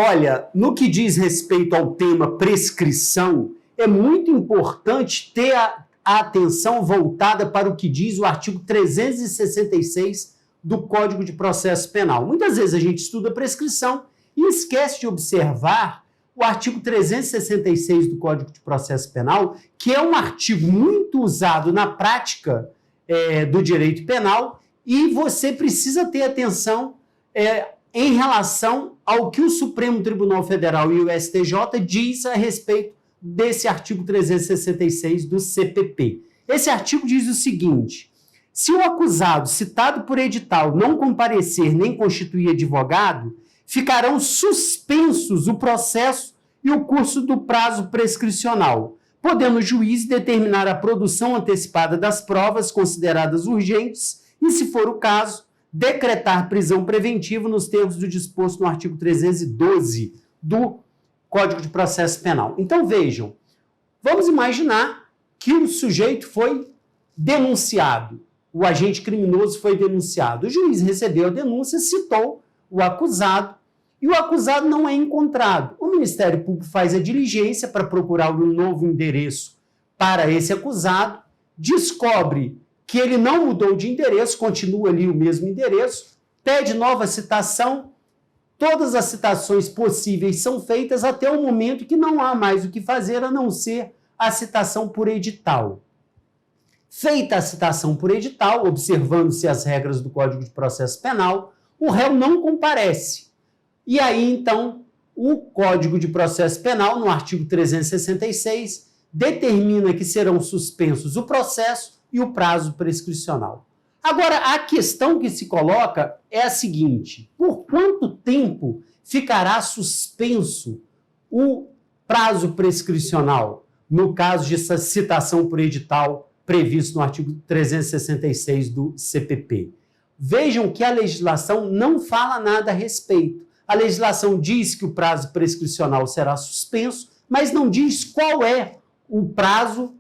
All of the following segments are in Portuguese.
Olha, no que diz respeito ao tema prescrição, é muito importante ter a atenção voltada para o que diz o artigo 366 do Código de Processo Penal. Muitas vezes a gente estuda prescrição e esquece de observar o artigo 366 do Código de Processo Penal, que é um artigo muito usado na prática do direito penal, e você precisa ter atenção em relação ao que o Supremo Tribunal Federal e o STJ diz a respeito desse artigo 366 do CPP. Esse artigo diz o seguinte: se o acusado citado por edital não comparecer nem constituir advogado, ficarão suspensos o processo e o curso do prazo prescricional, podendo o juiz determinar a produção antecipada das provas consideradas urgentes e, se for o caso, decretar prisão preventiva nos termos do disposto no artigo 312 do Código de Processo Penal. Então, vejam, vamos imaginar que o sujeito foi denunciado, o agente criminoso foi denunciado, o juiz recebeu a denúncia, citou o acusado, e o acusado não é encontrado. O Ministério Público faz a diligência para procurar um novo endereço para esse acusado, descobre que ele não mudou de endereço, continua ali o mesmo endereço, pede nova citação, todas as citações possíveis são feitas até o momento que não há mais o que fazer a não ser a citação por edital. Feita a citação por edital, observando-se as regras do Código de Processo Penal, o réu não comparece. E aí, então, o Código de Processo Penal, no artigo 366, determina que serão suspensos o processo e o prazo prescricional. Agora, a questão que se coloca é a seguinte: por quanto tempo ficará suspenso o prazo prescricional, no caso de citação por edital previsto no artigo 366 do CPP? Vejam que a legislação não fala nada a respeito. A legislação diz que o prazo prescricional será suspenso, mas não diz qual é o prazo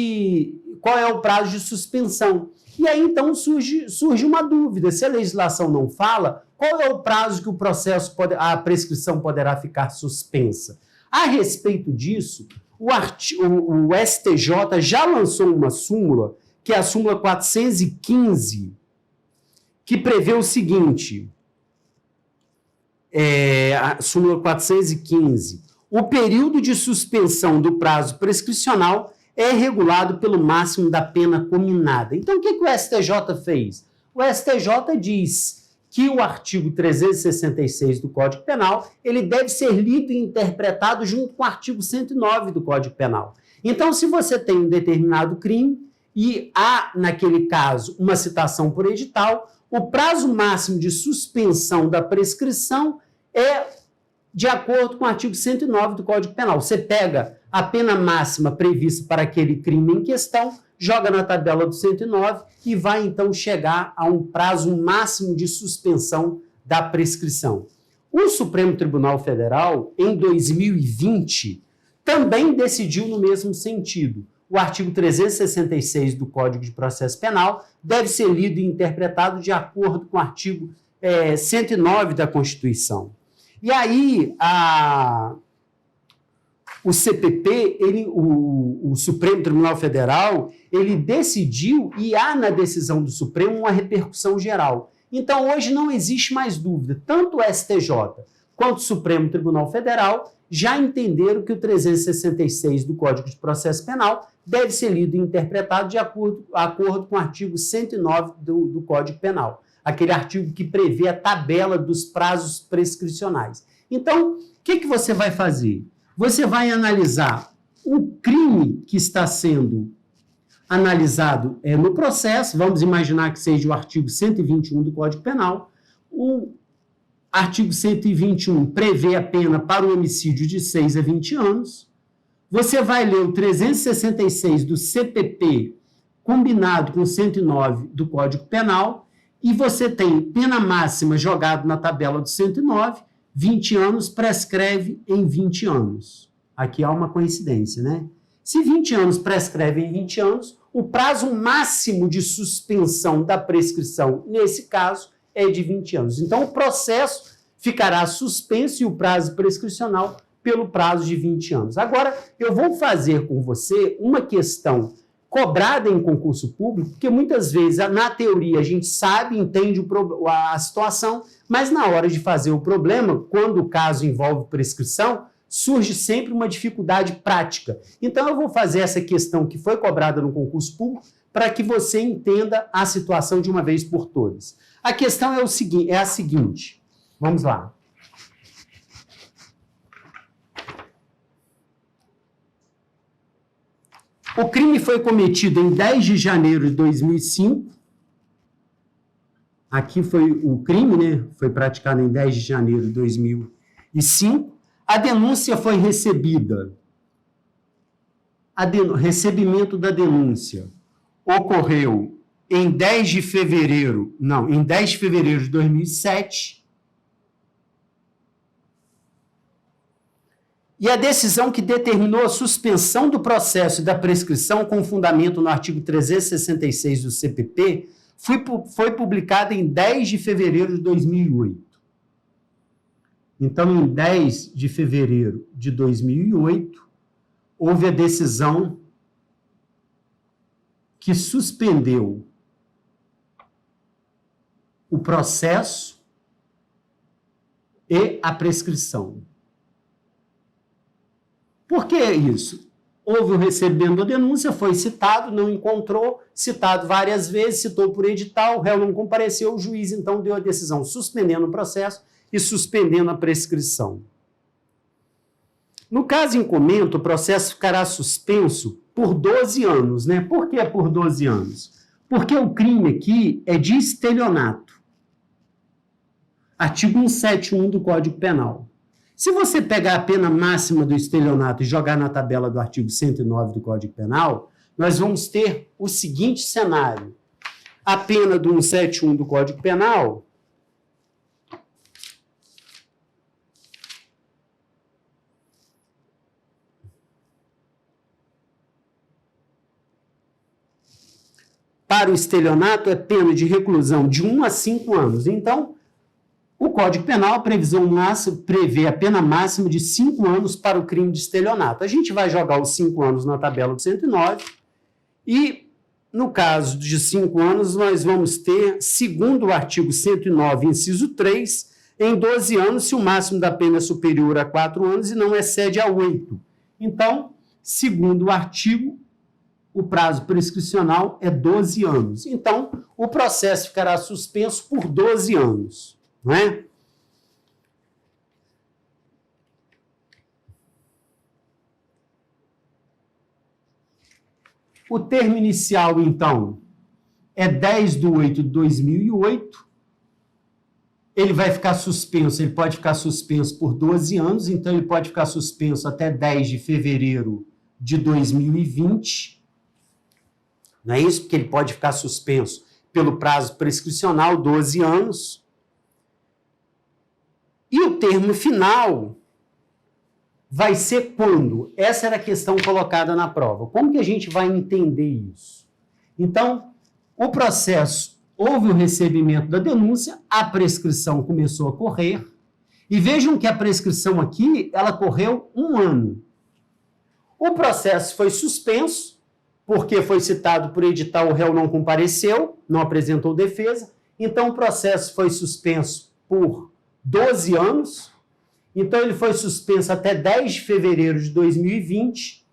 de suspensão. E aí, então, surge uma dúvida. Se a legislação não fala, qual é o prazo que a prescrição poderá ficar suspensa? A respeito disso, o STJ já lançou uma súmula, que é a súmula 415, que prevê o seguinte... a súmula 415, o período de suspensão do prazo prescricional é regulado pelo máximo da pena cominada. Então, o que o STJ fez? O STJ diz que o artigo 366 do Código Penal ele deve ser lido e interpretado junto com o artigo 109 do Código Penal. Então, se você tem um determinado crime e há, naquele caso, uma citação por edital, o prazo máximo de suspensão da prescrição é de acordo com o artigo 109 do Código Penal. Você pega a pena máxima prevista para aquele crime em questão, joga na tabela do 109 e vai, então, chegar a um prazo máximo de suspensão da prescrição. O Supremo Tribunal Federal, em 2020, também decidiu no mesmo sentido. O artigo 366 do Código de Processo Penal deve ser lido e interpretado de acordo com o artigo 109 da Constituição. E aí, o CPP, o Supremo Tribunal Federal, ele decidiu, e há na decisão do Supremo uma repercussão geral. Então, hoje não existe mais dúvida. Tanto o STJ quanto o Supremo Tribunal Federal já entenderam que o 366 do Código de Processo Penal deve ser lido e interpretado de acordo com o artigo 109 do Código Penal, aquele artigo que prevê a tabela dos prazos prescricionais. Então, o que você vai fazer? Você vai analisar o crime que está sendo analisado no processo, vamos imaginar que seja o artigo 121 do Código Penal. O artigo 121 prevê a pena para o homicídio de 6 a 20 anos. Você vai ler o 366 do CPP combinado com o 109 do Código Penal e você tem pena máxima jogado na tabela do 109, 20 anos, prescreve em 20 anos. Aqui há uma coincidência, né? Se 20 anos prescreve em 20 anos, o prazo máximo de suspensão da prescrição, nesse caso, é de 20 anos. Então, o processo ficará suspenso e o prazo prescricional pelo prazo de 20 anos. Agora, eu vou fazer com você uma questão cobrada em concurso público, porque muitas vezes, na teoria, a gente sabe, entende a situação, mas na hora de fazer o problema, quando o caso envolve prescrição, surge sempre uma dificuldade prática. Então, eu vou fazer essa questão que foi cobrada no concurso público para que você entenda a situação de uma vez por todas. A questão é a seguinte. Vamos lá. O crime foi cometido em 10 de janeiro de 2005. Aqui foi o crime, né? Foi praticado em 10 de janeiro de 2005. A denúncia foi recebida. Recebimento da denúncia ocorreu em 10 de fevereiro de 2007. E a decisão que determinou a suspensão do processo e da prescrição com fundamento no artigo 366 do CPP foi publicada em 10 de fevereiro de 2008. Então, em 10 de fevereiro de 2008, houve a decisão que suspendeu o processo e a prescrição. Por que isso? Houve o recebimento da denúncia, foi citado, não encontrou, citado várias vezes, citou por edital, o réu não compareceu, o juiz então deu a decisão suspendendo o processo e suspendendo a prescrição. No caso em comento, o processo ficará suspenso por 12 anos, né? Por que por 12 anos? Porque o crime aqui é de estelionato. Artigo 171 do Código Penal. Se você pegar a pena máxima do estelionato e jogar na tabela do artigo 109 do Código Penal, nós vamos ter o seguinte cenário. A pena do 171 do Código Penal para o estelionato é pena de reclusão de 1 a 5 anos. Então, o Código Penal, a previsão máxima, prevê a pena máxima de 5 anos para o crime de estelionato. A gente vai jogar os 5 anos na tabela do 109 e, no caso de 5 anos, nós vamos ter, segundo o artigo 109, inciso 3, em 12 anos, se o máximo da pena é superior a 4 anos e não excede a 8. Então, segundo o artigo, o prazo prescricional é 12 anos. Então, o processo ficará suspenso por 12 anos. Não é? O termo inicial, então, é 10 de 8 de 2008. Ele vai ficar suspenso, ele pode ficar suspenso por 12 anos, então ele pode ficar suspenso até 10 de fevereiro de 2020. Não é isso? Porque ele pode ficar suspenso pelo prazo prescricional, 12 anos. E o termo final vai ser quando? Essa era a questão colocada na prova. Como que a gente vai entender isso? Então, o processo, houve o recebimento da denúncia, a prescrição começou a correr, e vejam que a prescrição aqui, ela correu 1 ano. O processo foi suspenso, porque foi citado por edital, o réu não compareceu, não apresentou defesa, então o processo foi suspenso por 12 anos, então ele foi suspenso até 10 de fevereiro de 2020,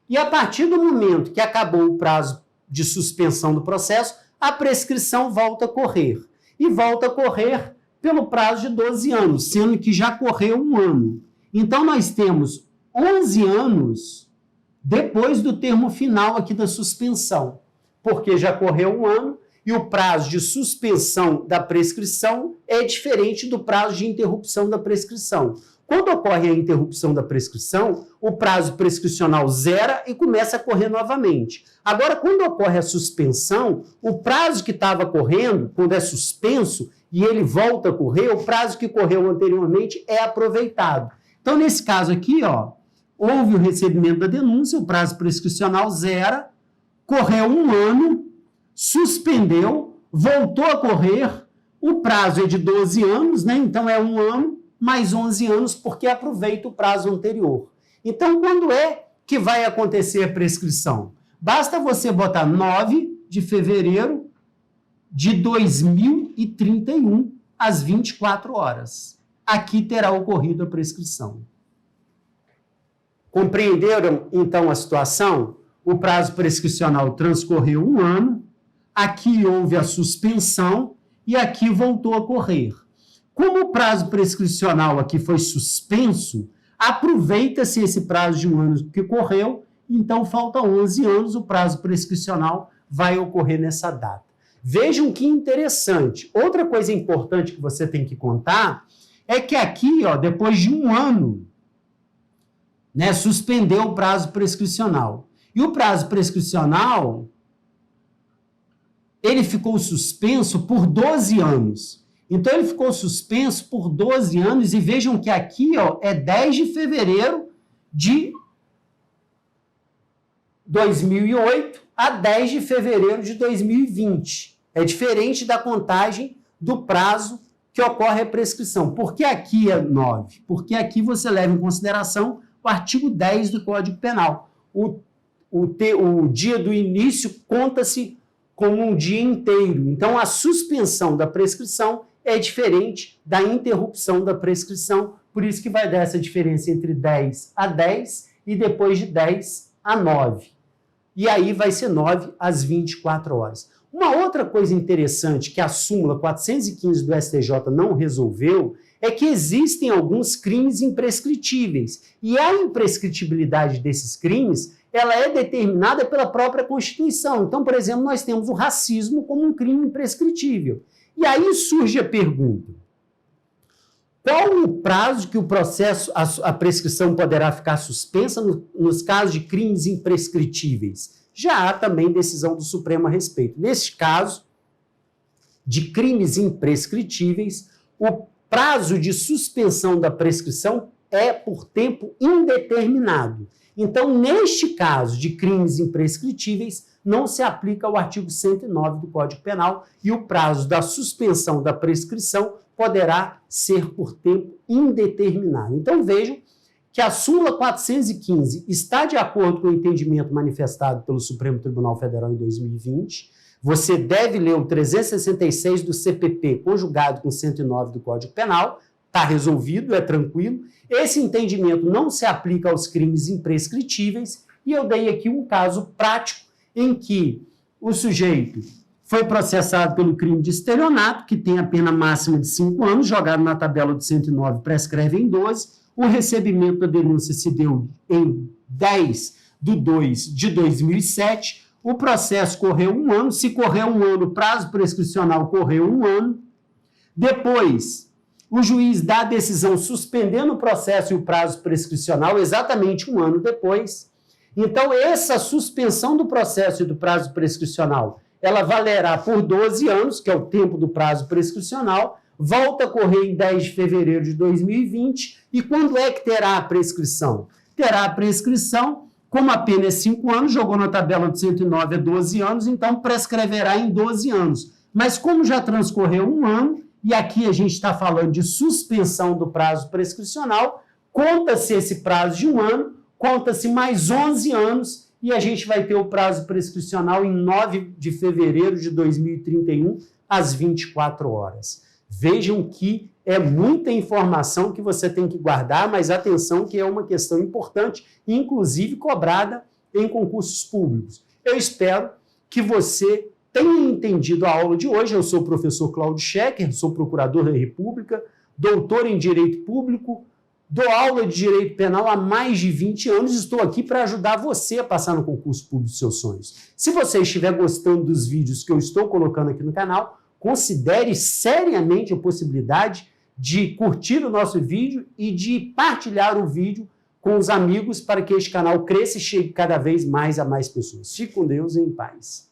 e a partir do momento que acabou o prazo de suspensão do processo, a prescrição volta a correr, e volta a correr pelo prazo de 12 anos, sendo que já correu 1 ano. Então nós temos 11 anos depois do termo final aqui da suspensão, porque já correu 1 ano, e o prazo de suspensão da prescrição é diferente do prazo de interrupção da prescrição. Quando ocorre a interrupção da prescrição, o prazo prescricional zera e começa a correr novamente. Agora, quando ocorre a suspensão, o prazo que estava correndo, quando é suspenso, e ele volta a correr, o prazo que correu anteriormente é aproveitado. Então, nesse caso aqui, ó, houve o recebimento da denúncia, o prazo prescricional zera, correu 1 ano, suspendeu, voltou a correr, O prazo é de 12 anos, né? Então é 1 ano mais 11 anos, porque aproveita o prazo anterior. Então, quando é que vai acontecer a prescrição? Basta você botar 9 de fevereiro de 2031 às 24 horas. Aqui terá ocorrido a prescrição. Compreenderam, então, a situação? O prazo prescricional transcorreu 1 ano, aqui houve a suspensão e aqui voltou a correr. Como o prazo prescricional aqui foi suspenso, aproveita-se esse prazo de 1 ano que correu, então falta 11 anos, o prazo prescricional vai ocorrer nessa data. Vejam que interessante. Outra coisa importante que você tem que contar é que aqui, ó, depois de 1 ano, né, suspendeu o prazo prescricional. E o prazo prescricional, ele ficou suspenso por 12 anos. Então, ele ficou suspenso por 12 anos, e vejam que aqui, ó, é 10 de fevereiro de 2008 a 10 de fevereiro de 2020. É diferente da contagem do prazo que ocorre a prescrição. Por que aqui é 9? Porque aqui você leva em consideração o artigo 10 do Código Penal. O dia do início conta-se como um dia inteiro. Então, a suspensão da prescrição é diferente da interrupção da prescrição, por isso que vai dar essa diferença entre 10 a 10 e depois de 10 a 9. E aí vai ser 9 às 24 horas. Uma outra coisa interessante que a súmula 415 do STJ não resolveu é que existem alguns crimes imprescritíveis. E a imprescritibilidade desses crimes, ela é determinada pela própria Constituição. Então, por exemplo, nós temos o racismo como um crime imprescritível. E aí surge a pergunta: qual o prazo que o processo, a prescrição poderá ficar suspensa nos casos de crimes imprescritíveis? Já há também decisão do Supremo a respeito. Neste caso, de crimes imprescritíveis, o prazo de suspensão da prescrição é por tempo indeterminado. Então, neste caso de crimes imprescritíveis, não se aplica o artigo 109 do Código Penal e o prazo da suspensão da prescrição poderá ser por tempo indeterminado. Então, vejam que a súmula 415 está de acordo com o entendimento manifestado pelo Supremo Tribunal Federal em 2020. Você deve ler o 366 do CPP conjugado com 109 do Código Penal. Está resolvido, é tranquilo. Esse entendimento não se aplica aos crimes imprescritíveis. E eu dei aqui um caso prático em que o sujeito foi processado pelo crime de estelionato, que tem a pena máxima de 5 anos, jogado na tabela do 109, prescreve em 12. O recebimento da denúncia se deu em 10/2 de 2007. O processo correu 1 ano. Se correu 1 ano, o prazo prescricional correu 1 ano. Depois, o juiz dá a decisão suspendendo o processo e o prazo prescricional exatamente 1 ano depois. Então, essa suspensão do processo e do prazo prescricional, ela valerá por 12 anos, que é o tempo do prazo prescricional, volta a correr em 10 de fevereiro de 2020, e quando é que terá a prescrição? Terá a prescrição, como a pena é 5 anos, jogou na tabela de 109 a 12 anos, então prescreverá em 12 anos. Mas como já transcorreu 1 ano, e aqui a gente está falando de suspensão do prazo prescricional, conta-se esse prazo de 1 ano, conta-se mais 11 anos, e a gente vai ter o prazo prescricional em 9 de fevereiro de 2031, às 24 horas. Vejam que é muita informação que você tem que guardar, mas atenção que é uma questão importante, inclusive cobrada em concursos públicos. Eu espero que você tenha entendido a aula de hoje. Eu sou o professor Cláudio Schecker, sou procurador da República, doutor em Direito Público, dou aula de Direito Penal há mais de 20 anos, estou aqui para ajudar você a passar no concurso público dos seus sonhos. Se você estiver gostando dos vídeos que eu estou colocando aqui no canal, considere seriamente a possibilidade de curtir o nosso vídeo e de partilhar o vídeo com os amigos para que este canal cresça e chegue cada vez mais a mais pessoas. Fique com Deus e em paz.